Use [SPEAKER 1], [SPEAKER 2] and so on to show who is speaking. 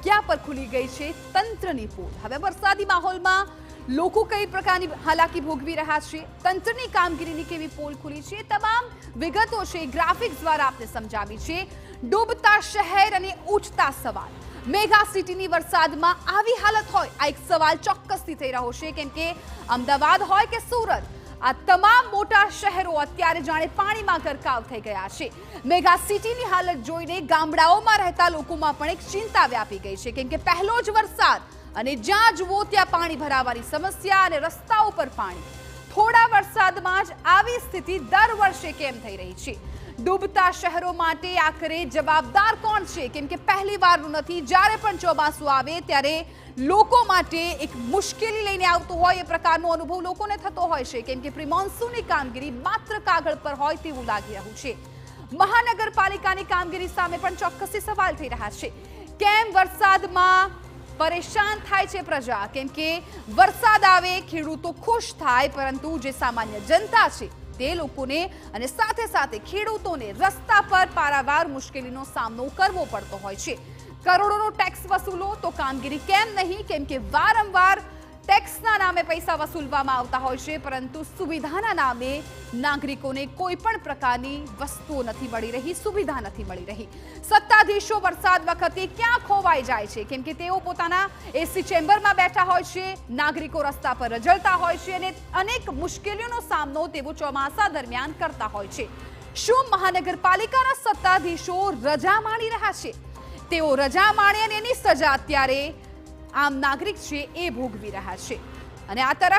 [SPEAKER 1] જગ્યા પર ખુલી ગઈ છે તંત્રની પોલ। હવે વરસાદી માહોલમાં લોકો કઈ પ્રકારની હાલાકી ભોગવી રહ્યા છે, તંત્રની કામગીરીની કેવી પોલ ખુલી છે, તમામ વિગતો છે ગ્રાફિક્સ દ્વારા આપને સમજાવી છે। ડૂબતા શહેર અને ઉઠતા સવાલ, મેગા સિટીની વરસાદમાં આવી હાલત હોય, આ એક સવાલ ચોક્કસથી થઈ રહ્યો છે, કેમ કે અમદાવાદ હોય કે સુરત, આ તમામ મોટા શહેરો અત્યારે જાણે પાણીમાં ગરકાવ થઈ ગયા છે। મેગા સિટીની હાલત જોઈને ગામડાઓમાં રહેતા લોકોમાં પણ એક ચિંતા વ્યાપી ગઈ છે, કેમ કે પહેલો જ વરસાદ અને જ્યાં જુઓ ત્યાં પાણી ભરાવાની સમસ્યા અને રસ્તાઓ પર પાણી। થોડા વરસાદમાં જ આવી સ્થિતિ દર વર્ષે કેમ થઈ રહી છે? ડૂબતા શહેરો માટે આખરે જવાબદાર કોણ છે? કેમ કે પહેલી વારનું નથી, જ્યારે પણ ચોમાસું આવે ત્યારે લોકો માટે એક મુશ્કેલી લઈને આવતું હોય એ પ્રકારનો અનુભવ લોકોને થતો હોય છે, કેમ કે પ્રી મોન્સૂનની કામગીરી માત્ર કાગળ પર હોય તેવું લાગી રહ્યું છે। મહાનગરપાલિકાની કામગીરી સામે પણ ચોક્કસથી સવાલ થઈ રહ્યા છે। કેમ વરસાદમાં પરેશાન થાય છે પ્રજા? કેમ કે વરસાદ આવે ખેડૂતો ખુશ થાય, પરંતુ જે સામાન્ય જનતા છે તે લોકોને અને સાથે સાથે ખેડૂતોને રસ્તા પર પારાવાર મુશ્કેલીનો સામનો કરવો પડતો હોય છે। કરોડોનો ટેક્સ વસૂલો તો કામગીરી કેમ નહીં? કેમ કે વારંવાર ટેક્સના નામે પૈસા વસૂલવામાં આવતા હોય છે, પરંતુ સુવિધાના નામે નાગરિકોને કોઈ પણ પ્રકારની વસ્તુઓ નથી મળી રહી, સુવિધા નથી મળી રહી। સત્તાધીશો વરસાદ વખતે ક્યાં ખોવાઈ જાય છે? કેમ કે તેઓ પોતાના એસી ચેમ્બરમાં બેઠા હોય છે, નાગરિકો રસ્તા પર રઝળતા હોય છે અને અનેક મુશ્કેલીઓનો સામનો તેઓ ચોમાસા દરમિયાન કરતા હોય છે। શું મહાનગરપાલિકાના સત્તાધીશો રજા માણી રહ્યા છે? તેઓ રજા માણે અને એની સજા અત્યારે આમ નાગરિક છે એ ભોગવી રહ્યા છે। અને આ તરફ